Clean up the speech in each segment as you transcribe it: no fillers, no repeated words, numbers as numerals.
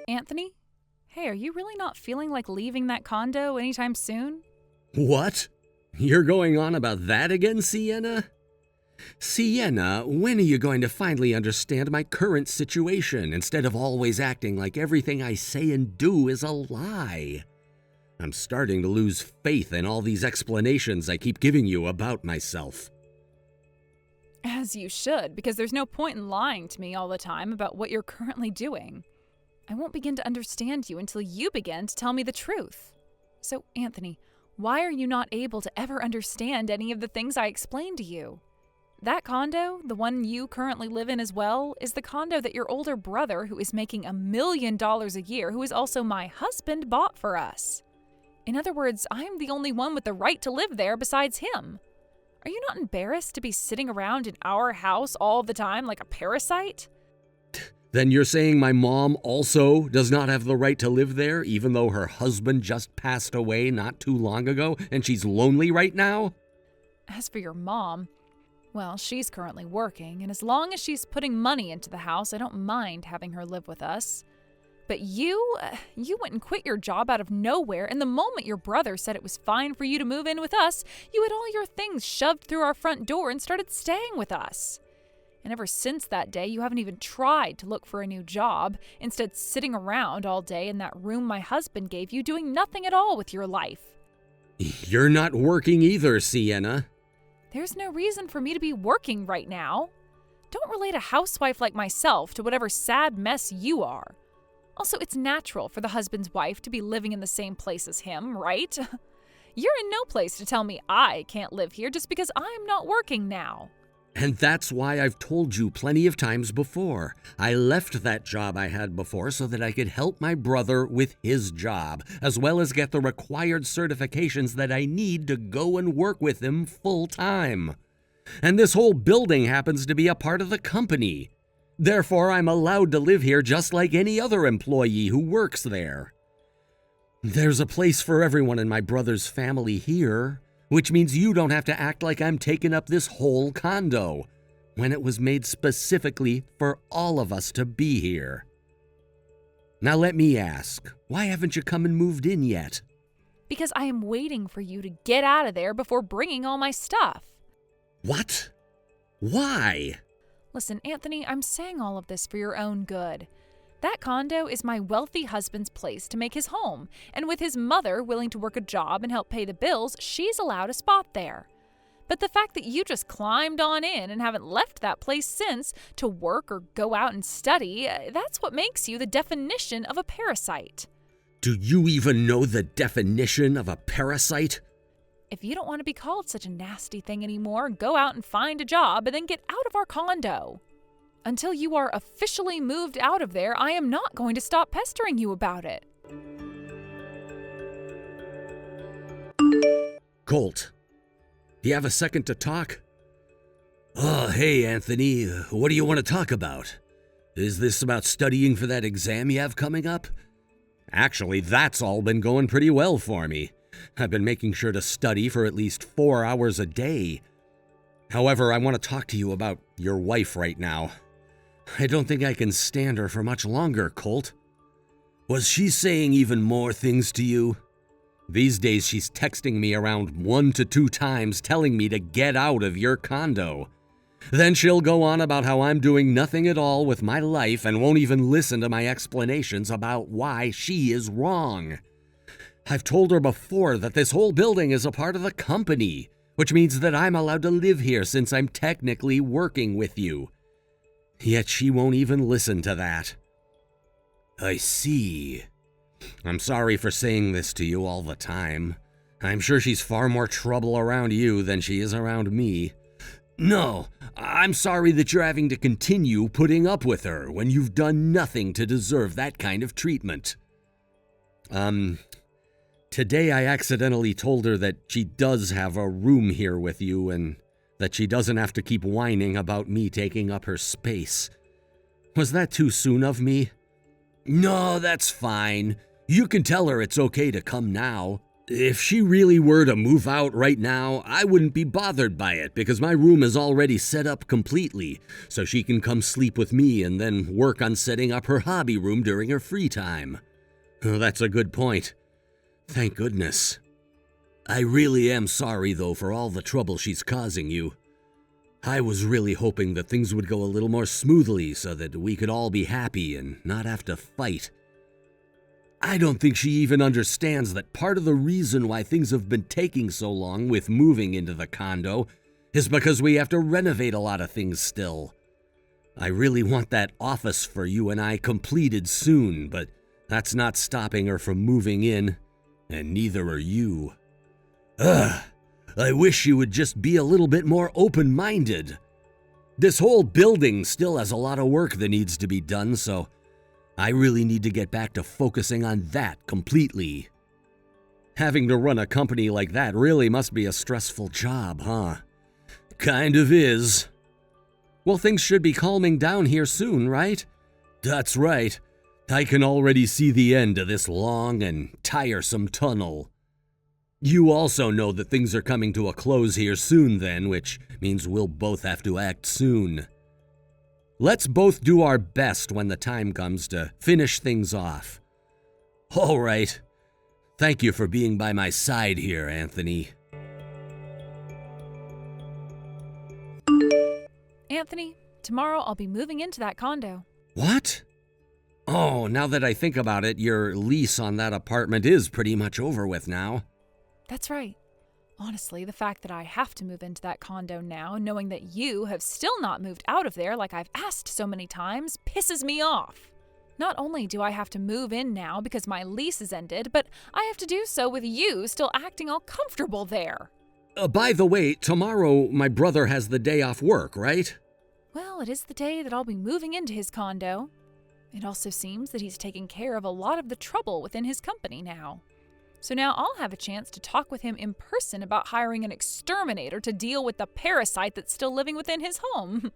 Anthony? Hey, are you really not feeling like leaving that condo anytime soon? What? You're going on about that again, Sienna? Sienna, when are you going to finally understand my current situation instead of always acting like everything I say and do is a lie? I'm starting to lose faith in all these explanations I keep giving you about myself. As you should, because there's no point in lying to me all the time about what you're currently doing. I won't begin to understand you until you begin to tell me the truth. So, Anthony, why are you not able to ever understand any of the things I explained to you? That condo, the one you currently live in as well, is the condo that your older brother, who is making $1 million a year, who is also my husband, bought for us. In other words, I'm the only one with the right to live there besides him. Are you not embarrassed to be sitting around in our house all the time like a parasite? Then you're saying my mom also does not have the right to live there, even though her husband just passed away not too long ago and she's lonely right now? As for your mom, well, she's currently working, and as long as she's putting money into the house, I don't mind having her live with us. But you went and quit your job out of nowhere, and the moment your brother said it was fine for you to move in with us, you had all your things shoved through our front door and started staying with us. And ever since that day, you haven't even tried to look for a new job, instead sitting around all day in that room my husband gave you, doing nothing at all with your life. You're not working either, Sienna. There's no reason for me to be working right now. Don't relate a housewife like myself to whatever sad mess you are. Also, it's natural for the husband's wife to be living in the same place as him, right? You're in no place to tell me I can't live here just because I'm not working now. And that's why I've told you plenty of times before. I left that job I had before so that I could help my brother with his job, as well as get the required certifications that I need to go and work with him full time. And this whole building happens to be a part of the company. Therefore, I'm allowed to live here just like any other employee who works there. There's a place for everyone in my brother's family here, which means you don't have to act like I'm taking up this whole condo, when it was made specifically for all of us to be here. Now let me ask, why haven't you come and moved in yet? Because I am waiting for you to get out of there before bringing all my stuff. What? Why? Listen, Anthony, I'm saying all of this for your own good. That condo is my wealthy husband's place to make his home, and with his mother willing to work a job and help pay the bills, she's allowed a spot there. But the fact that you just climbed on in and haven't left that place since to work or go out and study, that's what makes you the definition of a parasite. Do you even know the definition of a parasite? If you don't want to be called such a nasty thing anymore, go out and find a job and then get out of our condo. Until you are officially moved out of there, I am not going to stop pestering you about it. Colt, do you have a second to talk? Oh, hey, Anthony, what do you want to talk about? Is this about studying for that exam you have coming up? Actually, that's all been going pretty well for me. I've been making sure to study for at least 4 hours a day. However, I want to talk to you about your wife right now. I don't think I can stand her for much longer, Colt. Was she saying even more things to you? These days, she's texting me around 1 to 2 times telling me to get out of your condo. Then she'll go on about how I'm doing nothing at all with my life and won't even listen to my explanations about why she is wrong. I've told her before that this whole building is a part of the company, which means that I'm allowed to live here since I'm technically working with you. Yet she won't even listen to that. I see. I'm sorry for saying this to you all the time. I'm sure she's far more trouble around you than she is around me. No, I'm sorry that you're having to continue putting up with her when you've done nothing to deserve that kind of treatment. Today I accidentally told her that she does have a room here with you and that she doesn't have to keep whining about me taking up her space. Was that too soon of me? No, that's fine. You can tell her it's okay to come now. If she really were to move out right now, I wouldn't be bothered by it because my room is already set up completely, so she can come sleep with me and then work on setting up her hobby room during her free time. Oh, that's a good point. Thank goodness. I really am sorry, though, for all the trouble she's causing you. I was really hoping that things would go a little more smoothly so that we could all be happy and not have to fight. I don't think she even understands that part of the reason why things have been taking so long with moving into the condo is because we have to renovate a lot of things still. I really want that office for you and I completed soon, but that's not stopping her from moving in, and neither are you. I wish you would just be a little bit more open-minded. This whole building still has a lot of work that needs to be done, so I really need to get back to focusing on that completely. Having to run a company like that really must be a stressful job, huh? Kind of is. Well, things should be calming down here soon, right? That's right. I can already see the end of this long and tiresome tunnel. You also know that things are coming to a close here soon then, which means we'll both have to act soon. Let's both do our best when the time comes to finish things off. All right. Thank you for being by my side here, Anthony. Anthony, tomorrow I'll be moving into that condo. What? Oh, now that I think about it, your lease on that apartment is pretty much over with now. That's right. Honestly, the fact that I have to move into that condo now, knowing that you have still not moved out of there like I've asked so many times, pisses me off. Not only do I have to move in now because my lease is ended, but I have to do so with you still acting all comfortable there. By the way, tomorrow my brother has the day off work, right? Well, it is the day that I'll be moving into his condo. It also seems that he's taking care of a lot of the trouble within his company now. So now I'll have a chance to talk with him in person about hiring an exterminator to deal with the parasite that's still living within his home.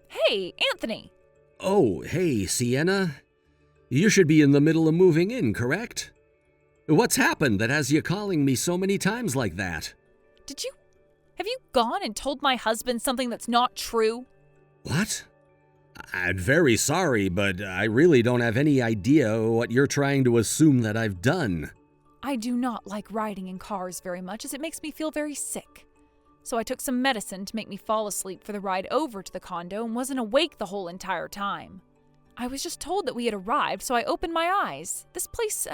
Hey, Anthony! Oh, hey, Sienna. You should be in the middle of moving in, correct? What's happened that has you calling me so many times like that? Have you gone and told my husband something that's not true? What? I'm very sorry, but I really don't have any idea what you're trying to assume that I've done. I do not like riding in cars very much as it makes me feel very sick. So I took some medicine to make me fall asleep for the ride over to the condo and wasn't awake the whole entire time. I was just told that we had arrived, so I opened my eyes. This place,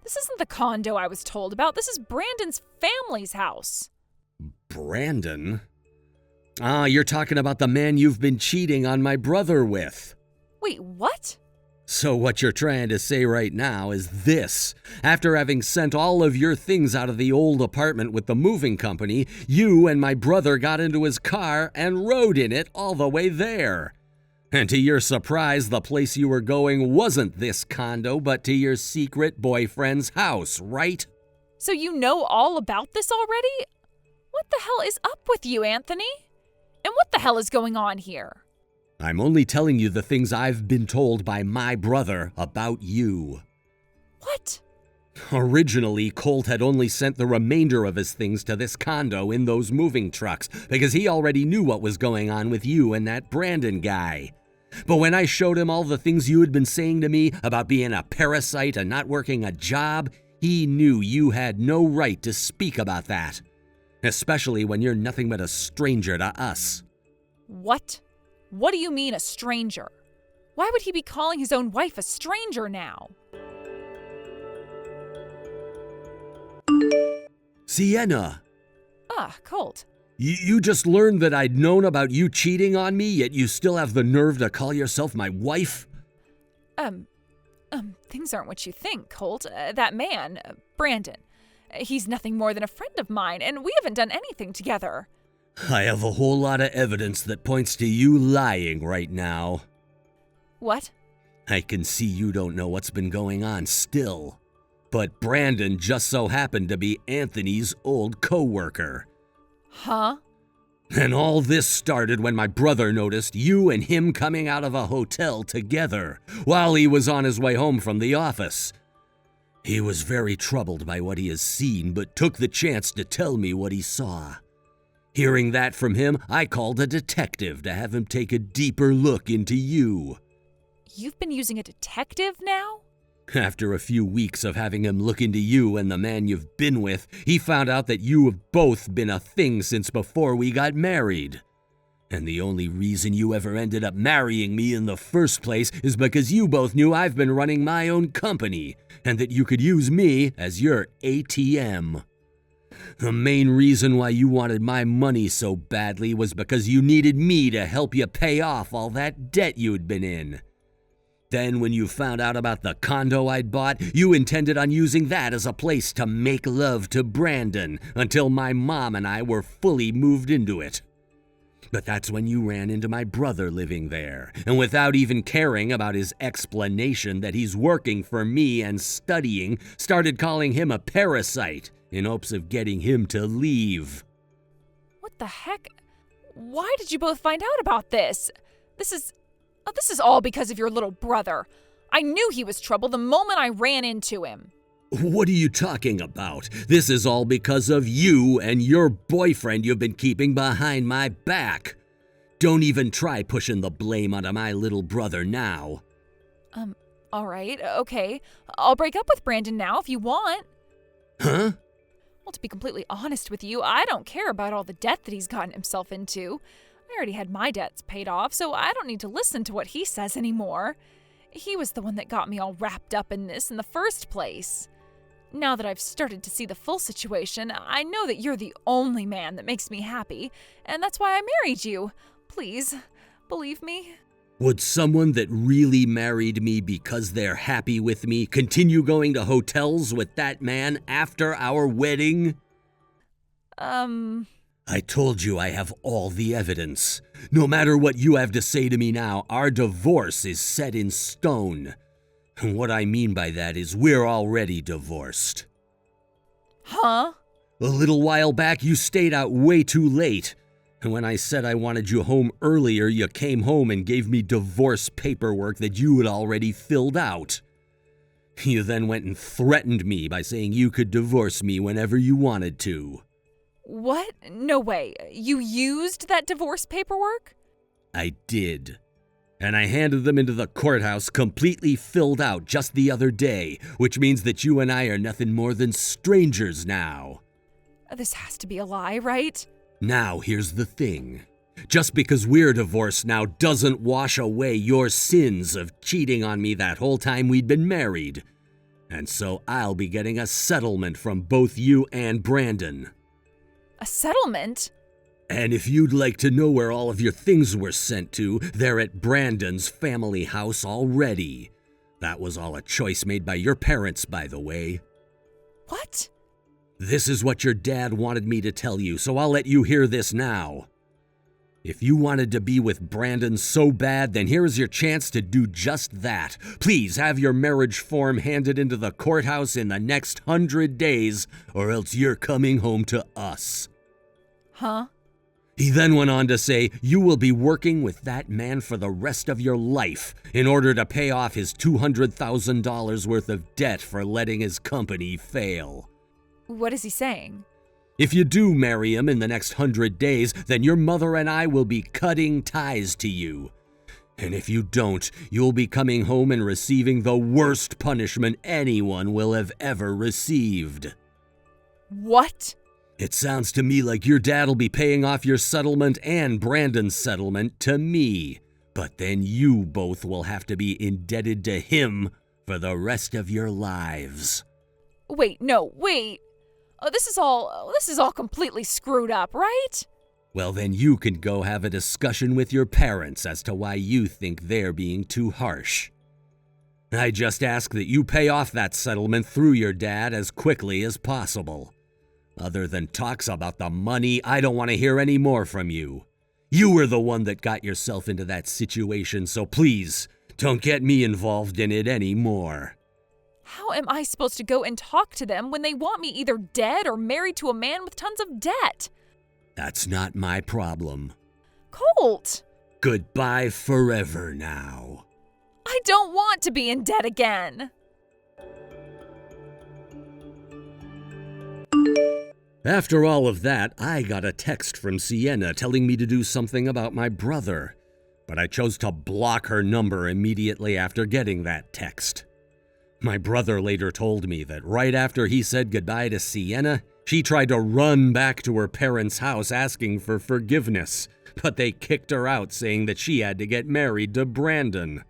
this isn't the condo I was told about. This is Brandon's family's house. Brandon? Ah, you're talking about the man you've been cheating on my brother with. Wait, what? So what you're trying to say right now is this. After having sent all of your things out of the old apartment with the moving company, you and my brother got into his car and rode in it all the way there. And to your surprise, the place you were going wasn't this condo, but to your secret boyfriend's house, right? So you know all about this already? What the hell is up with you, Anthony? And what the hell is going on here? I'm only telling you the things I've been told by my brother about you. What? Originally, Colt had only sent the remainder of his things to this condo in those moving trucks because he already knew what was going on with you and that Brandon guy. But when I showed him all the things you had been saying to me about being a parasite and not working a job, he knew you had no right to speak about that. Especially when you're nothing but a stranger to us. What? What do you mean, a stranger? Why would he be calling his own wife a stranger now? Sienna! Colt. You just learned that I'd known about you cheating on me, yet you still have the nerve to call yourself my wife? Things aren't what you think, Colt. That man, Brandon, he's nothing more than a friend of mine, and we haven't done anything together. I have a whole lot of evidence that points to you lying right now. What? I can see you don't know what's been going on still. But Brandon just so happened to be Anthony's old co-worker. Huh? And all this started when my brother noticed you and him coming out of a hotel together while he was on his way home from the office. He was very troubled by what he has seen, but took the chance to tell me what he saw. Hearing that from him, I called a detective to have him take a deeper look into you. You've been using a detective now? After a few weeks of having him look into you and the man you've been with, he found out that you have both been a thing since before we got married. And the only reason you ever ended up marrying me in the first place is because you both knew I've been running my own company and that you could use me as your ATM. The main reason why you wanted my money so badly was because you needed me to help you pay off all that debt you'd been in. Then when you found out about the condo I'd bought, you intended on using that as a place to make love to Brandon until my mom and I were fully moved into it. But that's when you ran into my brother living there, and without even caring about his explanation that he's working for me and studying, started calling him a parasite in hopes of getting him to leave. What the heck? Why did you both find out about this? This is all because of your little brother. I knew he was trouble the moment I ran into him. What are you talking about? This is all because of you and your boyfriend you've been keeping behind my back. Don't even try pushing the blame onto my little brother now. All right, okay. I'll break up with Brandon now if you want. Huh? Well, to be completely honest with you, I don't care about all the debt that he's gotten himself into. I already had my debts paid off, so I don't need to listen to what he says anymore. He was the one that got me all wrapped up in this in the first place. Now that I've started to see the full situation, I know that you're the only man that makes me happy, and that's why I married you. Please, believe me. Would someone that really married me because they're happy with me continue going to hotels with that man after our wedding? I told you I have all the evidence. No matter what you have to say to me now, our divorce is set in stone. And what I mean by that is we're already divorced. Huh? A little while back, you stayed out way too late. And when I said I wanted you home earlier, you came home and gave me divorce paperwork that you had already filled out. You then went and threatened me by saying you could divorce me whenever you wanted to. What? No way. You used that divorce paperwork? I did. And I handed them into the courthouse completely filled out just the other day, which means that you and I are nothing more than strangers now. This has to be a lie, right? Now, here's the thing. Just because we're divorced now doesn't wash away your sins of cheating on me that whole time we'd been married. And so I'll be getting a settlement from both you and Brandon. A settlement? And if you'd like to know where all of your things were sent to, they're at Brandon's family house already. That was all a choice made by your parents, by the way. What? This is what your dad wanted me to tell you, so I'll let you hear this now. If you wanted to be with Brandon so bad, then here's your chance to do just that. Please have your marriage form handed into the courthouse in the next 100 days, or else you're coming home to us. Huh? He then went on to say, you will be working with that man for the rest of your life in order to pay off his $200,000 worth of debt for letting his company fail. What is he saying? If you do marry him in the next 100 days, then your mother and I will be cutting ties to you. And if you don't, you'll be coming home and receiving the worst punishment anyone will have ever received. What? It sounds to me like your dad'll be paying off your settlement and Brandon's settlement to me. But then you both will have to be indebted to him for the rest of your lives. Wait. Oh, this is all completely screwed up, right? Well, then you can go have a discussion with your parents as to why you think they're being too harsh. I just ask that you pay off that settlement through your dad as quickly as possible. Other than talks about the money, I don't want to hear any more from you. You were the one that got yourself into that situation, so please, don't get me involved in it anymore. How am I supposed to go and talk to them when they want me either dead or married to a man with tons of debt? That's not my problem. Colt! Goodbye forever now. I don't want to be in debt again. After all of that, I got a text from Sienna telling me to do something about my brother, but I chose to block her number immediately after getting that text. My brother later told me that right after he said goodbye to Sienna, she tried to run back to her parents' house asking for forgiveness, but they kicked her out saying that she had to get married to Brandon.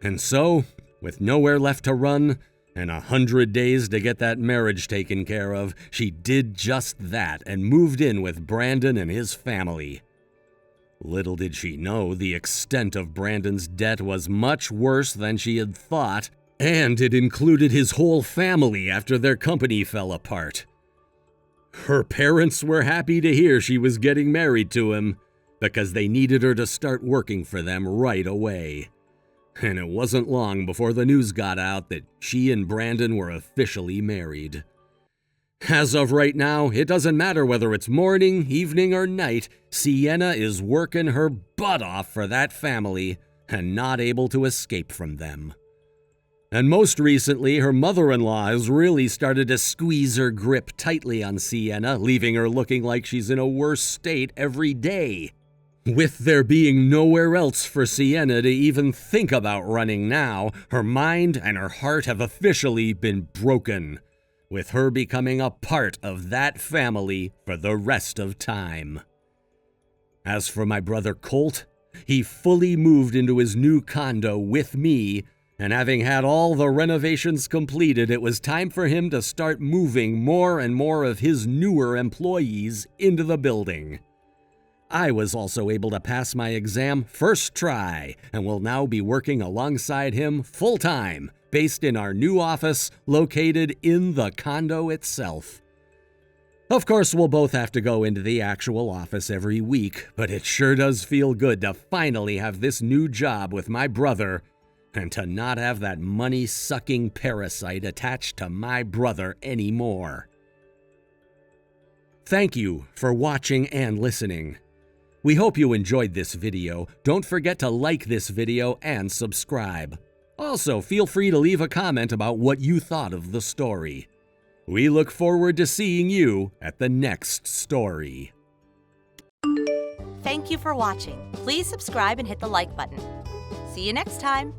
And so, with nowhere left to run, and 100 days to get that marriage taken care of, she did just that and moved in with Brandon and his family. Little did she know the extent of Brandon's debt was much worse than she had thought, and it included his whole family after their company fell apart. Her parents were happy to hear she was getting married to him because they needed her to start working for them right away. And it wasn't long before the news got out that she and Brandon were officially married. As of right now, it doesn't matter whether it's morning, evening, or night, Sienna is working her butt off for that family and not able to escape from them. And most recently, her mother-in-law has really started to squeeze her grip tightly on Sienna, leaving her looking like she's in a worse state every day. With there being nowhere else for Sienna to even think about running now, her mind and her heart have officially been broken, with her becoming a part of that family for the rest of time. As for my brother Colt, he fully moved into his new condo with me, and having had all the renovations completed, it was time for him to start moving more and more of his newer employees into the building. I was also able to pass my exam first try and will now be working alongside him full-time, based in our new office located in the condo itself. Of course, we'll both have to go into the actual office every week, but it sure does feel good to finally have this new job with my brother and to not have that money-sucking parasite attached to my brother anymore. Thank you for watching and listening. We hope you enjoyed this video. Don't forget to like this video and subscribe. Also, feel free to leave a comment about what you thought of the story. We look forward to seeing you at the next story. Thank you for watching. Please subscribe and hit the like button. See you next time.